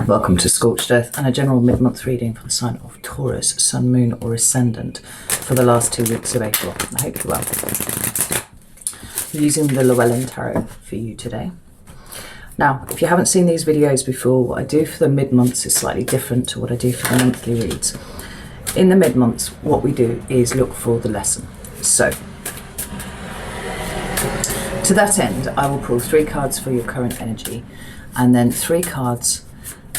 Welcome to Scorched Earth and a general mid-month reading for the sign of Taurus, Sun, Moon or Ascendant for the last 2 weeks of April. I hope you're well. I'm using the Llewellyn Tarot for you today. Now, if you haven't seen these videos before, what I do for the mid-months is slightly different to what I do for the monthly reads. In the mid-months, what we do is look for the lesson. So, to that end, I will pull 3 cards for your current energy and then 3 cards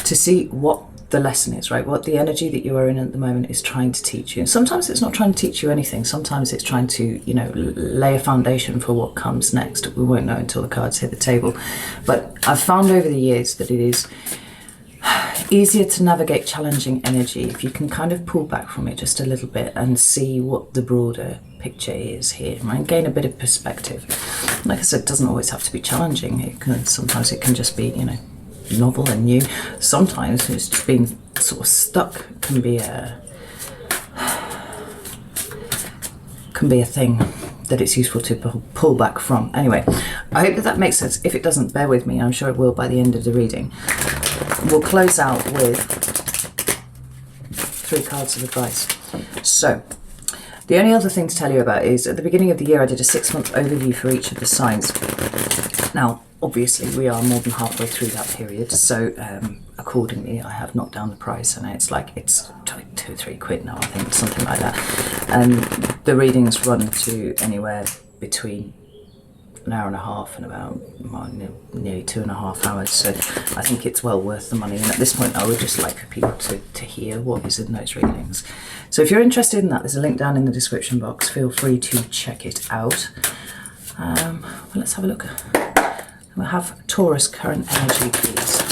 to see what the lesson is, right? What the energy that you are in at the moment is trying to teach you. And sometimes it's not trying to teach you anything. Sometimes it's trying to, lay a foundation for what comes next. We won't know until the cards hit the table. But I've found over the years that it is easier to navigate challenging energy if you can kind of pull back from it just a little bit and see what the broader picture is here, right? Gain a bit of perspective. Like I said, it doesn't always have to be challenging. Sometimes it can just be, novel and new. Sometimes it's just being sort of stuck can be a thing that it's useful to pull back from. Anyway, I hope that makes sense. If it doesn't, bear with me. I'm sure it will by the end of the reading. We'll close out with 3 cards of advice. So, the only other thing to tell you about is at the beginning of the year I did a 6-month overview for each of the signs. Now, obviously we are more than halfway through that period, so accordingly I have knocked down the price, and it's 2 or 3 quid now, I think, something like that. And the readings run to anywhere between an hour and a half and about nearly 2.5 hours, so I think it's well worth the money. And at this point I would just like for people to hear what is in those readings. So if you're interested in that, there's a link down in the description box. Feel free to check it out. Well, let's have a look. We'll have Taurus current energy, please.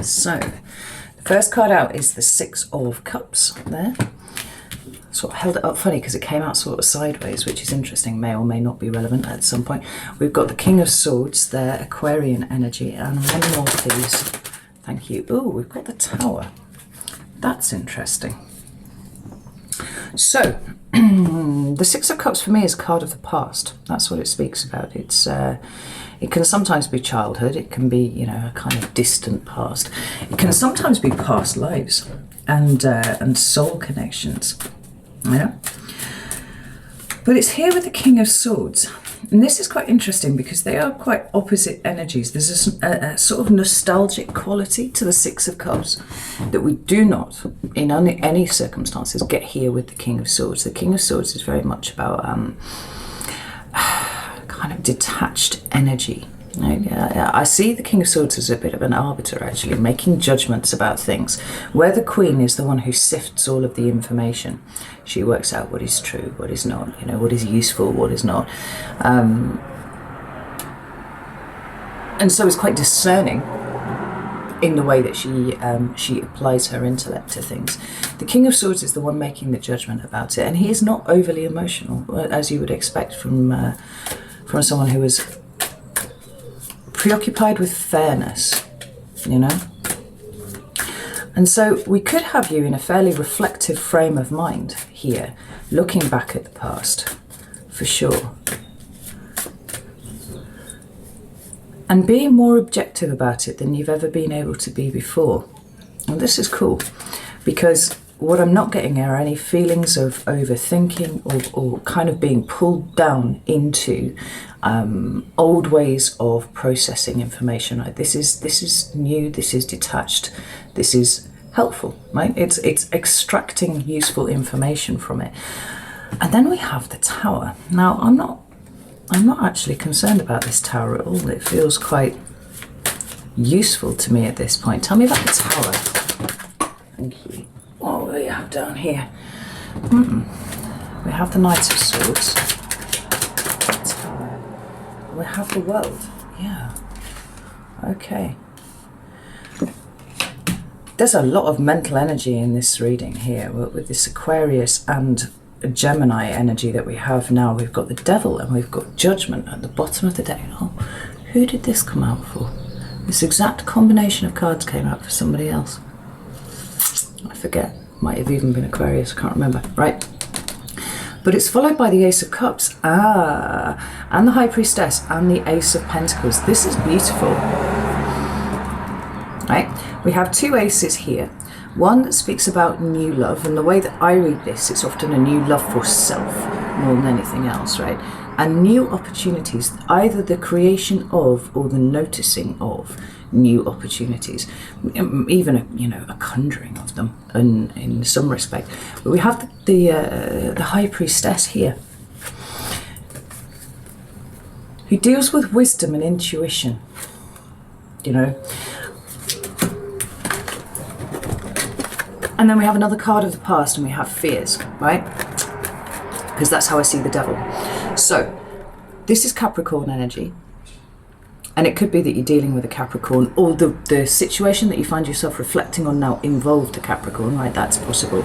So, the first card out is the 6 of Cups there. Sort of held it up funny because it came out sort of sideways, which is interesting, may or may not be relevant at some point. We've got the King of Swords there, Aquarian energy, and one more please. Thank you. Oh, we've got the Tower. That's interesting. So, the 6 of Cups for me is a card of the past. That's what it speaks about. It's it can sometimes be childhood. It can be, a kind of distant past. It can sometimes be past lives and soul connections. But it's here with the King of Swords. And this is quite interesting because they are quite opposite energies. There's a sort of nostalgic quality to the 6 of Cups that we do not, in any circumstances, get here with the King of Swords. The King of Swords is very much about kind of detached energy. I see the King of Swords as a bit of an arbiter, actually, making judgments about things, where the Queen is the one who sifts all of the information. She works out what is true, what is not, what is useful, what is not. And so is quite discerning in the way that she applies her intellect to things. The King of Swords is the one making the judgment about it, and he is not overly emotional, as you would expect from someone who is preoccupied with fairness, And so we could have you in a fairly reflective frame of mind here, looking back at the past, for sure. And being more objective about it than you've ever been able to be before. And this is cool, because what I'm not getting are any feelings of overthinking or kind of being pulled down into old ways of processing information. Right? This is new. This is detached. This is helpful. Right? It's extracting useful information from it. And then we have the Tower. Now I'm not actually concerned about this Tower at all. It feels quite useful to me at this point. Tell me about the Tower. Thank you. What do we have down here? We have the Knight of Swords. We have the World. Yeah. Okay. There's a lot of mental energy in this reading here with this Aquarius and Gemini energy that we have now. We've got the Devil and we've got Judgment at the bottom of the deck. Oh, who did this come out for? This exact combination of cards came out for somebody else. I forget. Might have even been Aquarius, I can't remember. Right. But it's followed by the Ace of Cups, and the High Priestess, and the Ace of Pentacles. This is beautiful, right? We have two aces here. One that speaks about new love, and the way that I read this, it's often a new love for self more than anything else, right? And new opportunities, either the creation of or the noticing of new opportunities, even a conjuring of them in some respect. But we have the High Priestess here, who deals with wisdom and intuition, you know. And then we have another card of the past, and we have fears, right? Because that's how I see the Devil. So this is Capricorn energy. And it could be that you're dealing with a Capricorn, or the situation that you find yourself reflecting on now involved a Capricorn, right? That's possible.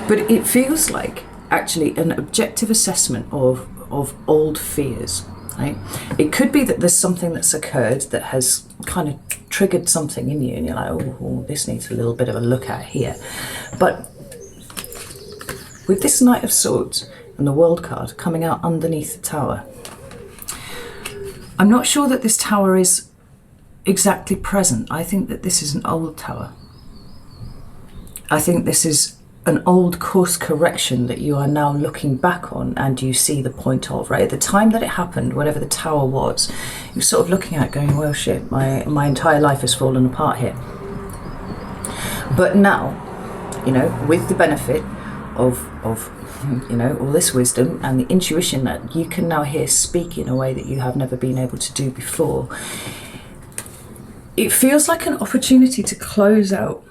But it feels like actually an objective assessment of old fears, right? It could be that there's something that's occurred that has kind of triggered something in you, and you're like, oh, this needs a little bit of a look at here. But with this Knight of Swords and the World card coming out underneath the Tower, I'm not sure that this tower is exactly present. I think that this is an old tower. I think this is an old course correction that you are now looking back on, and you see the point of, right? At the time that it happened, whatever the tower was, you're sort of looking at it going, well, shit, my entire life has fallen apart here. But now, you know, with the benefit of you know, all this wisdom and the intuition that you can now hear speak in a way that you have never been able to do before, it feels like an opportunity to close out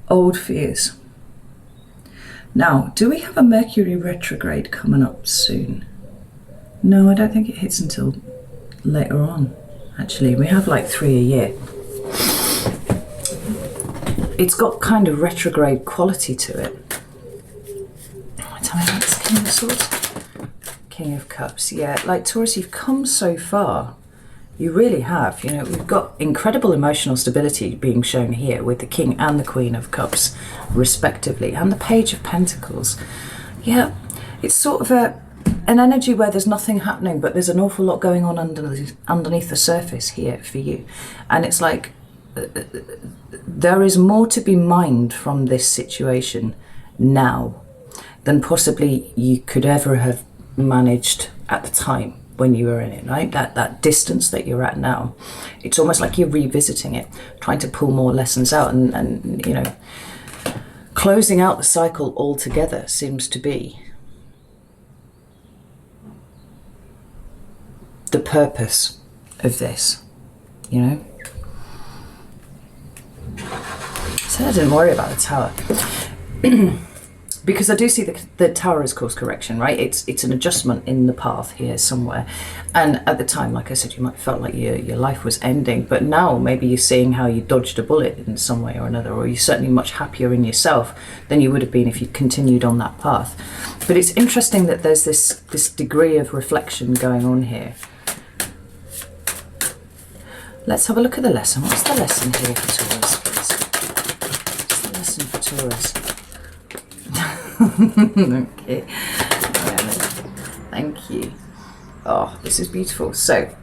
old fears. Now, do we have a Mercury retrograde coming up soon? No, I don't think it hits until later on. Actually, we have like 3 a year. It's got kind of retrograde quality to it. Tell me about this King of Swords. King of Cups. Yeah, like Taurus, you've come so far. You really have. You know, we've got incredible emotional stability being shown here with the King and the Queen of Cups, respectively, and the Page of Pentacles. Yeah, it's sort of an energy where there's nothing happening, but there's an awful lot going on underneath the surface here for you. And it's like there is more to be mined from this situation now than possibly you could ever have managed at the time when you were in it, right? That distance that you're at now, it's almost like you're revisiting it, trying to pull more lessons out, and you know, closing out the cycle altogether seems to be the purpose of this, you know? So I didn't worry about the Tower. Because I do see the Tower as course correction, right? It's an adjustment in the path here somewhere. And at the time, like I said, you might have felt like your life was ending, but now maybe you're seeing how you dodged a bullet in some way or another, or you're certainly much happier in yourself than you would have been if you continued on that path. But it's interesting that there's this degree of reflection going on here. Let's have a look at the lesson. What's the lesson here for Taurus, please? What's the lesson for Taurus? Okay, thank you. Oh, this is beautiful. So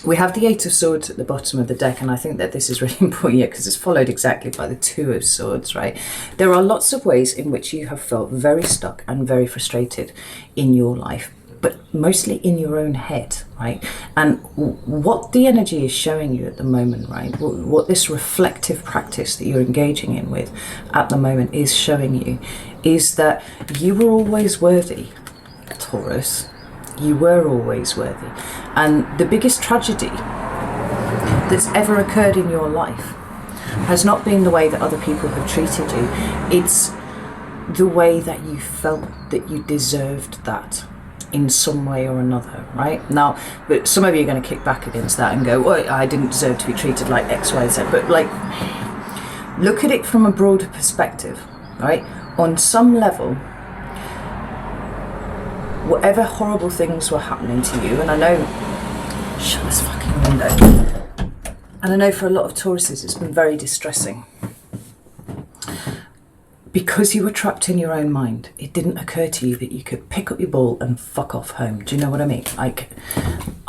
we have the Eight of Swords at the bottom of the deck, and I think that this is really important here because it's followed exactly by the Two of Swords, right? There are lots of ways in which you have felt very stuck and very frustrated in your life, but mostly in your own head, right? And what the energy is showing you at the moment, right? What this reflective practice that you're engaging in with at the moment is showing you is that you were always worthy, Taurus. You were always worthy. And the biggest tragedy that's ever occurred in your life has not been the way that other people have treated you. It's the way that you felt that you deserved that in some way or another, right? Now, but some of you are going to kick back against that and go, well, I didn't deserve to be treated like X, Y, Z. But like, look at it from a broader perspective, right? On some level, whatever horrible things were happening to you, and I know, shut this fucking window, and I know for a lot of Tauruses it's been very distressing. because you were trapped in your own mind, it didn't occur to you that you could pick up your ball and fuck off home. Do you know what I mean? Like,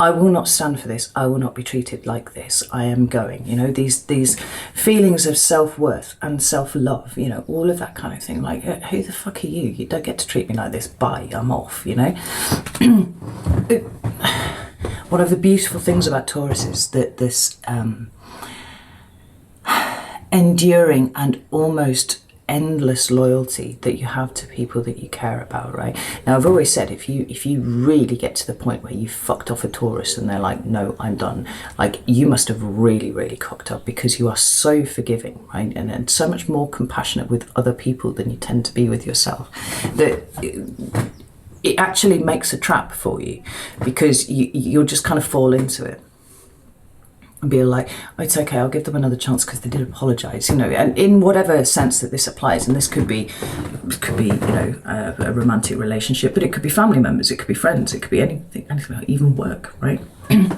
I will not stand for this. I will not be treated like this. I am going, you know, these feelings of self-worth and self-love, you know, all of that kind of thing. Like, who the fuck are you? You don't get to treat me like this. Bye, I'm off, you know? One of the beautiful things about Taurus is that this enduring and almost endless loyalty that you have to people that you care about, right? Now, I've always said, if you really get to the point where you fucked off a Taurus and they're like, no, I'm done, like, you must have really, really cocked up, because you are so forgiving, right? And so much more compassionate with other people than you tend to be with yourself, that it actually makes a trap for you, because you'll just kind of fall into it and be like, oh, it's okay, I'll give them another chance because they did apologise, you know. And in whatever sense that this applies, and this could be you know, a romantic relationship, but it could be family members, it could be friends, it could be anything, even work, right? And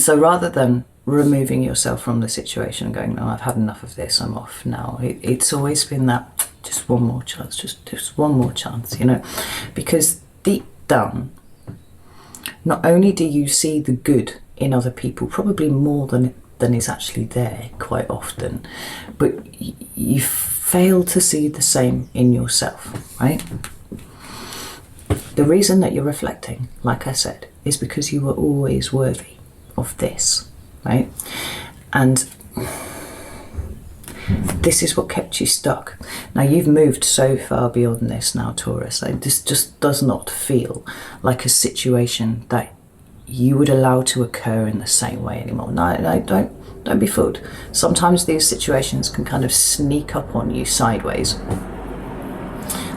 so rather than removing yourself from the situation and going, no, I've had enough of this, I'm off now, it's always been that, just one more chance, just one more chance, you know. Because deep down, not only do you see the good in other people, probably more than is actually there quite often, but you fail to see the same in yourself, right? The reason that you're reflecting, like I said, is because you were always worthy of this, right? And this is what kept you stuck. Now, you've moved so far beyond this now, Taurus. Like, this just does not feel like a situation that you would allow to occur in the same way anymore. No, don't be fooled. Sometimes these situations can kind of sneak up on you sideways.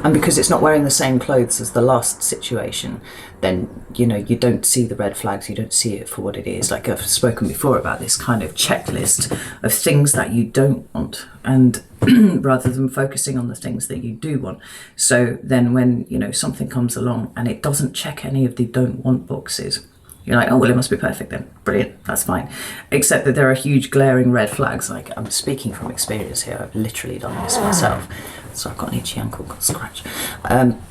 And because it's not wearing the same clothes as the last situation, then, you know, you don't see the red flags, you don't see it for what it is. Like I've spoken before about this kind of checklist of things that you don't want, and rather than focusing on the things that you do want. So then when, you know, something comes along and it doesn't check any of the don't want boxes, you're like, oh, well, it must be perfect then. Brilliant, that's fine. Except that there are huge glaring red flags. Like, I'm speaking from experience here. I've literally done this myself. So I've got an itchy ankle, got a scratch. And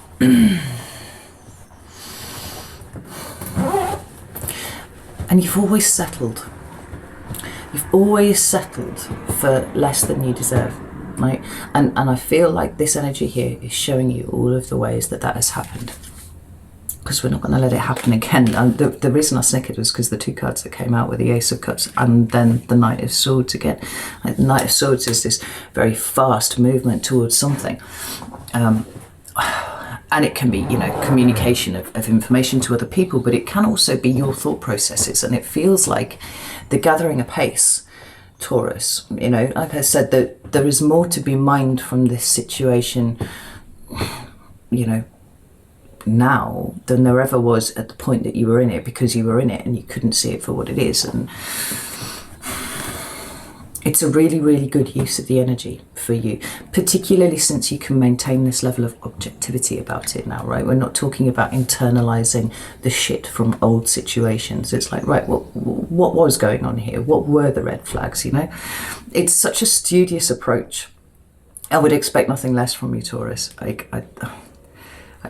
you've always settled. You've always settled for less than you deserve, right? And I feel like this energy here is showing you all of the ways that has happened. Because we're not going to let it happen again. And the reason I snickered was because the two cards that came out were the Ace of Cups and then the Knight of Swords again. Like, the Knight of Swords is this very fast movement towards something. And it can be, you know, communication of information to other people, but it can also be your thought processes. And it feels like the gathering apace, Taurus. You know, like I said, that there is more to be mined from this situation, you know, now than there ever was at the point that you were in it, because you were in it and you couldn't see it for what it is. And it's a really, really good use of the energy for you, particularly since you can maintain this level of objectivity about it now, right? We're not talking about internalizing the shit from old situations. It's like, right, what was going on here? What were the red flags, you know? It's such a studious approach. I would expect nothing less from you, Taurus. Like, I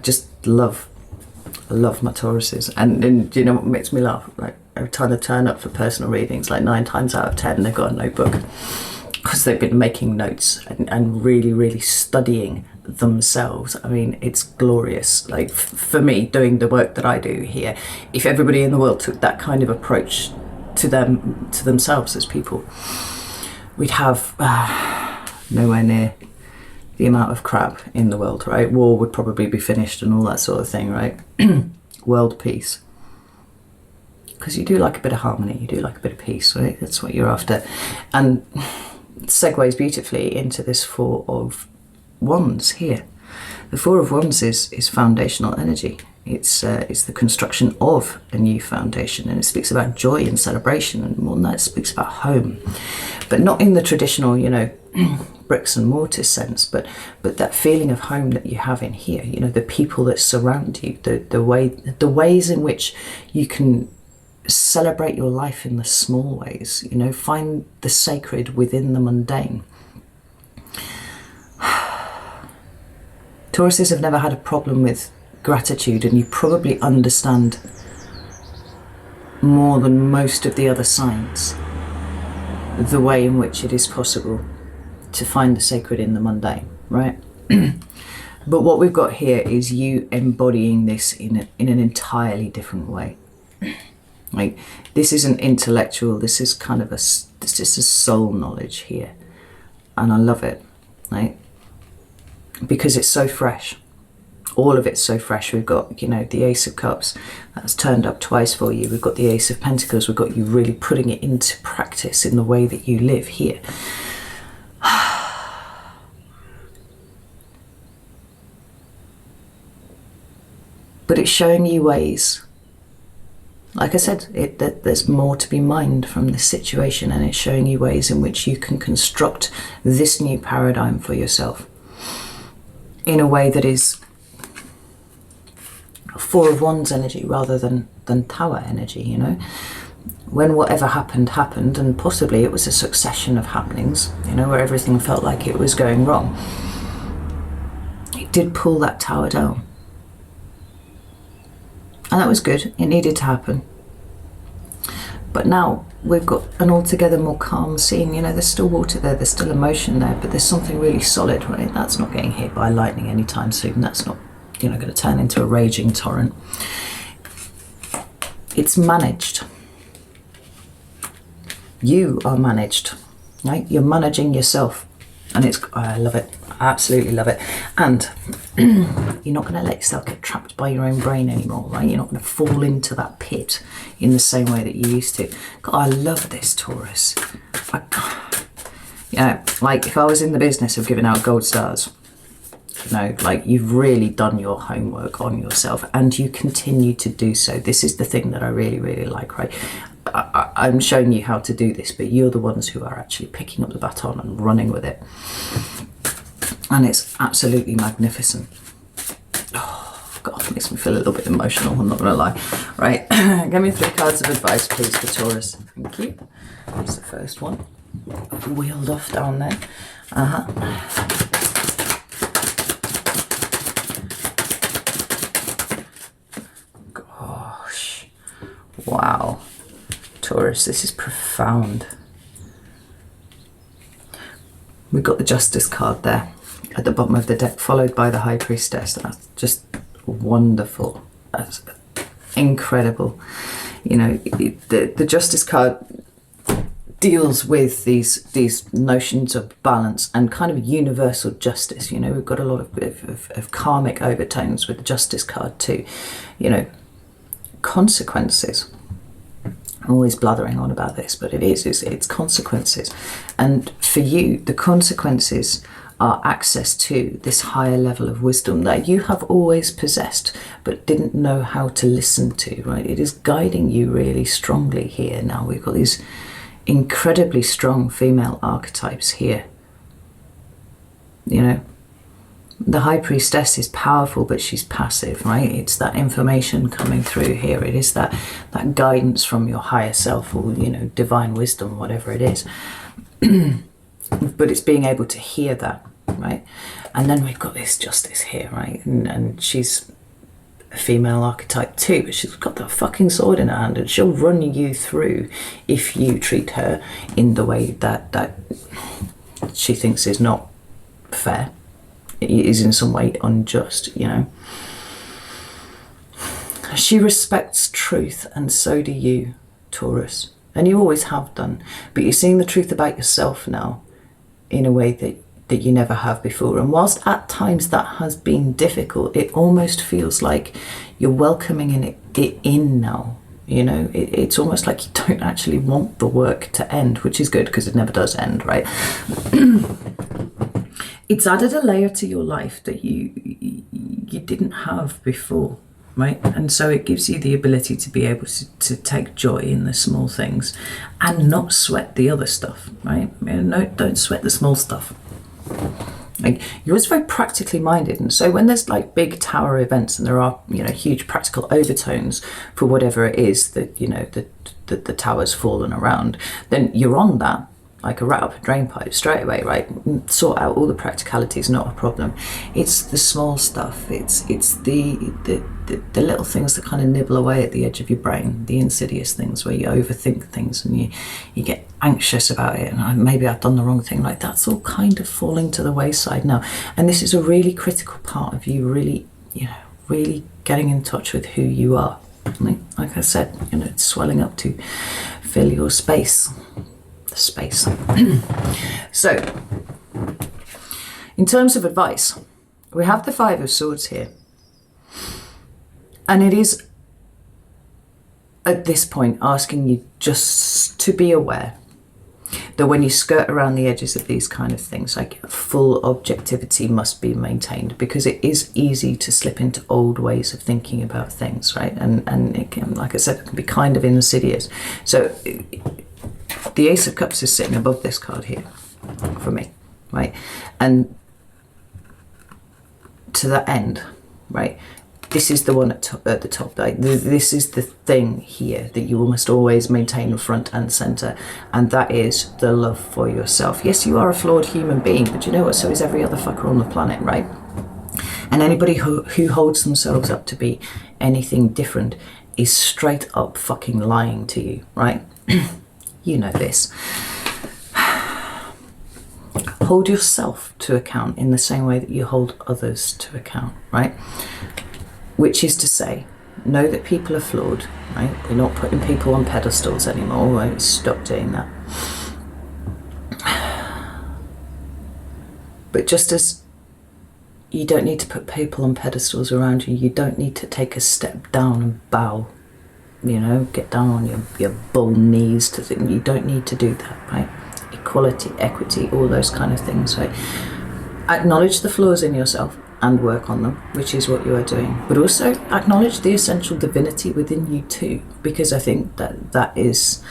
just I love my Tauruses, and you know what makes me laugh? Like, every time they turn up for personal readings, like 9 times out of 10 they've got a notebook, because they've been making notes and really, really studying themselves. I mean, it's glorious. Like, for me, doing the work that I do here, if everybody in the world took that kind of approach to themselves as people, we'd have nowhere near the amount of crap in the world, right? War would probably be finished and all that sort of thing, right? World peace. Because you do like a bit of harmony, you do like a bit of peace, right? That's what you're after. And it segues beautifully into this Four of Wands here. The Four of Wands is foundational energy. It's the construction of a new foundation, and it speaks about joy and celebration, and more than that, it speaks about home. But not in the traditional, you know, bricks and mortar sense, but that feeling of home that you have in here, you know, the people that surround you, the ways in which you can celebrate your life in the small ways, you know, find the sacred within the mundane. Tauruses have never had a problem with gratitude, and you probably understand more than most of the other signs the way in which it is possible to find the sacred in the mundane, right? But what we've got here is you embodying this in an entirely different way. Like, this isn't intellectual, this is kind of this is a soul knowledge here, and I love it, right? Because it's so fresh. All of it's so fresh. We've got, you know, the Ace of Cups that's turned up twice for you. We've got the Ace of Pentacles. We've got you really putting it into practice in the way that you live here. But it's showing you ways. Like I said, that there's more to be mined from this situation, and it's showing you ways in which you can construct this new paradigm for yourself in a way that is Four of Wands energy rather than Tower energy, you know. When whatever happened, happened, and possibly it was a succession of happenings, you know, where everything felt like it was going wrong. It did pull that Tower down. And that was good. It needed to happen. But now we've got an altogether more calm scene. You know, there's still water there, there's still emotion there, but there's something really solid, right? That's not getting hit by lightning anytime soon. That's not, you know, going to turn into a raging torrent. It's managed. You are managed, right? You're managing yourself. And it's, I love it. I absolutely love it. And you're not going to let yourself get trapped by your own brain anymore, right? You're not going to fall into that pit in the same way that you used to. God, I love this, Taurus. You know, like if I was in the business of giving out gold stars, you know, like you've really done your homework on yourself, and you continue to do so. This is the thing that I really, really like, right? I'm showing you how to do this, but you're the ones who are actually picking up the baton and running with it. And it's absolutely magnificent. Oh, God, it makes me feel a little bit emotional, I'm not going to lie. Right, give me 3 cards of advice, please, for Taurus. Thank you. That's the first one. Wheeled off down there. Gosh. Wow. Taurus, this is profound. We've got the Justice card there at the bottom of the deck, followed by the High Priestess. That's just wonderful. That's incredible. You know, the Justice card deals with these notions of balance and kind of universal justice. You know, we've got a lot of karmic overtones with the Justice card too. You know, consequences. I'm always blathering on about this, but it's consequences. And for you, the consequences are access to this higher level of wisdom that you have always possessed, but didn't know how to listen to, right? It is guiding you really strongly here. Now we've got these incredibly strong female archetypes here. You know, the High Priestess is powerful, but she's passive, right? It's that information coming through here. It is that guidance from your higher self, or, you know, divine wisdom, whatever it is. But it's being able to hear that, right? And then we've got this Justice here, right? And she's a female archetype too, but she's got that fucking sword in her hand, and she'll run you through if you treat her in the way that she thinks is not fair. It is in some way unjust, you know. She respects truth, and so do you, Taurus. And you always have done. But you're seeing the truth about yourself now in a way that you never have before. And whilst at times that has been difficult, it almost feels like you're welcoming it in now. You know, it's almost like you don't actually want the work to end, which is good because it never does end, right? It's added a layer to your life that you didn't have before, right? And so it gives you the ability to be able to take joy in the small things and not sweat the other stuff, right? I mean, no, don't sweat the small stuff. Like, you're always very practically minded, and so when there's like big tower events and there are, you know, huge practical overtones for whatever it is that, you know, the tower's fallen around, then you're on that like a rat up a drain pipe straight away, right? Sort out all the practicalities, not a problem. It's the small stuff. It's the little things that kind of nibble away at the edge of your brain, the insidious things where you overthink things and you get anxious about it, and maybe I've done the wrong thing. Like, that's all kind of falling to the wayside now. And this is a really critical part of you really, you know, really getting in touch with who you are. Like I said, you know, it's swelling up to fill your space. Space. So, in terms of advice, we have the Five of Swords here, and it is at this point asking you just to be aware that when you skirt around the edges of these kind of things, like, full objectivity must be maintained, because it is easy to slip into old ways of thinking about things, right? And it can, like I said, it can be kind of insidious. So the Ace of Cups is sitting above this card here for me, right? And to that end, right, this is the one at the top. Like, this is the thing here that you must always maintain front and center, and that is the love for yourself. Yes, you are a flawed human being, but you know what? So is every other fucker on the planet, right? And anybody who holds themselves up to be anything different is straight up fucking lying to you, right? You know this. Hold yourself to account in the same way that you hold others to account, right? Which is to say, know that people are flawed, right? We're not putting people on pedestals anymore, right? Stop doing that. But just as you don't need to put people on pedestals around you, you don't need to take a step down and bow. You know, get down on your bull knees to think. You don't need to do that, right? Equality, equity, all those kind of things, right? Acknowledge the flaws in yourself and work on them, which is what you are doing. But also acknowledge the essential divinity within you too, because I think that is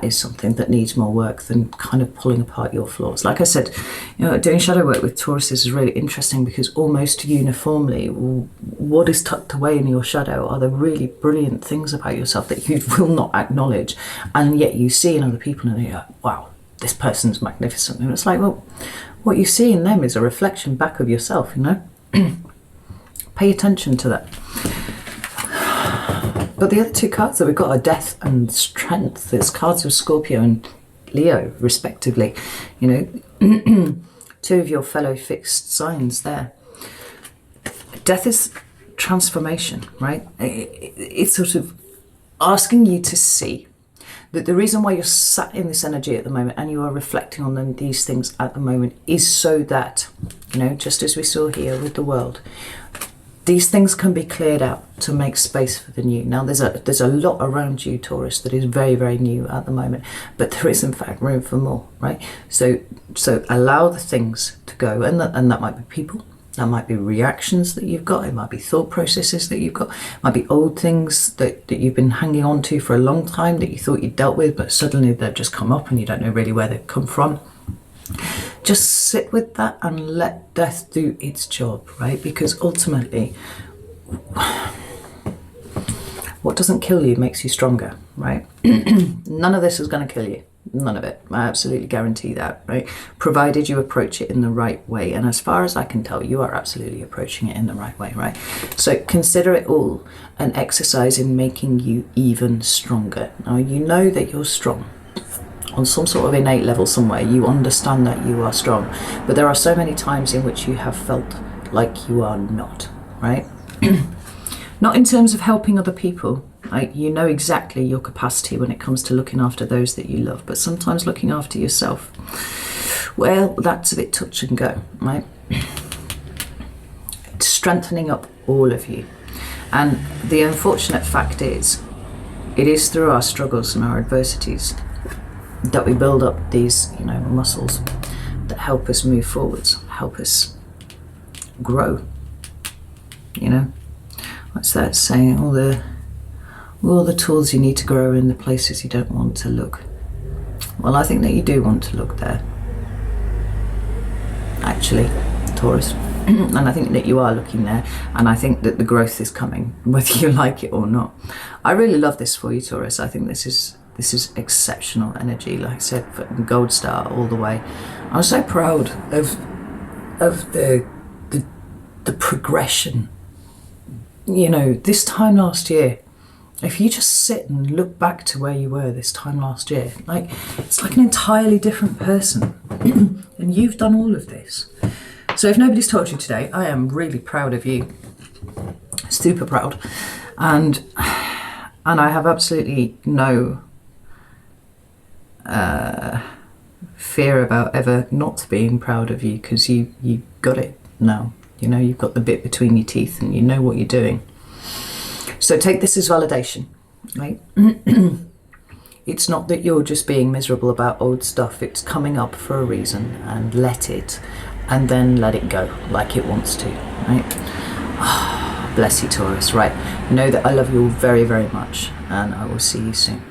something that needs more work than kind of pulling apart your flaws. Like I said, you know, doing shadow work with Taurus is really interesting, because almost uniformly what is tucked away in your shadow are the really brilliant things about yourself that you will not acknowledge, and yet you see in other people and you're like, wow, this person's magnificent. And it's like, well, what you see in them is a reflection back of yourself, you know. Pay attention to that. But the other two cards that we've got are Death and Strength. There's cards of Scorpio and Leo, respectively. You know, two of your fellow fixed signs there. Death is transformation, right? It's sort of asking you to see that the reason why you're sat in this energy at the moment and you are reflecting on these things at the moment is so that, you know, just as we saw here with the world, these things can be cleared out to make space for the new. Now, there's a lot around you, Taurus, that is very, very new at the moment, but there is in fact room for more, right? So allow the things to go, and that might be people, that might be reactions that you've got, it might be thought processes that you've got, it might be old things that you've been hanging on to for a long time that you thought you'd dealt with, but suddenly they've just come up and you don't know really where they've come from. Just sit with that and let death do its job, right? Because ultimately, what doesn't kill you makes you stronger, right? None of this is going to kill you. None of it. I absolutely guarantee that, right? Provided you approach it in the right way. And as far as I can tell, you are absolutely approaching it in the right way, right? So consider it all an exercise in making you even stronger. Now, you know that you're strong. On some sort of innate level somewhere, you understand that you are strong. But there are so many times in which you have felt like you are not, right? Not in terms of helping other people. Like, you know exactly your capacity when it comes to looking after those that you love. But sometimes looking after yourself, well, that's a bit touch and go, right? It's strengthening up all of you. And the unfortunate fact is, it is through our struggles and our adversities that we build up these, you know, muscles that help us move forwards, help us grow. You know, what's that saying? All the tools you need to grow are in the places you don't want to look. Well, I think that you do want to look there, actually. Taurus. And I think that you are looking there, and I think that the growth is coming, whether you like it or not. I really love this for you, Taurus. I think this is exceptional energy. Like I said, gold star all the way. I'm so proud of the progression. You know, this time last year, if you just sit and look back to where you were this time last year, like, it's like an entirely different person. And you've done all of this. So if nobody's told you today, I am really proud of you. Super proud. And I have absolutely no fear about ever not being proud of you, because you got it now. You know, you've got the bit between your teeth and you know what you're doing. So take this as validation, right? It's not that you're just being miserable about old stuff. It's coming up for a reason, and let it, and then let it go like it wants to, right? Oh, bless you, Taurus. Right, know that I love you all very, very much, and I will see you soon.